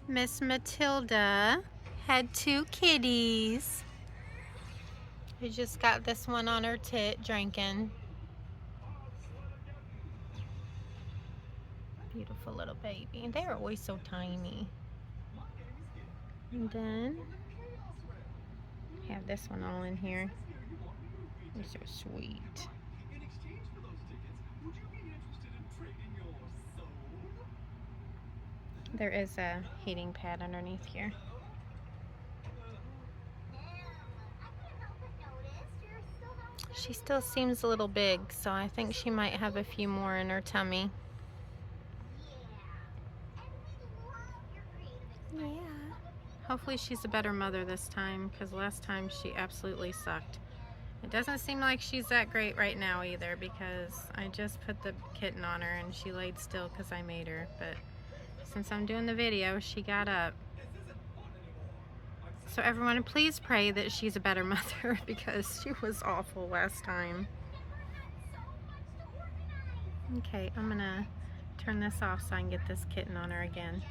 Miss Matilda had 2 kitties. We just got this one on her tit drinking. Beautiful little baby. They're always so tiny. And then have this one all in here. They're so sweet. There is a heating pad underneath here. She still seems a little big, so I think she might have a few more in her tummy. Yeah. Hopefully she's a better mother this time, because last time she absolutely sucked. It doesn't seem like she's that great right now either, because I just put the kitten on her and she laid still because I made her. But since I'm doing the video, she got up. So everyone, please pray that she's a better mother, because she was awful last time. Okay, I'm gonna turn this off so I can get this kitten on her again.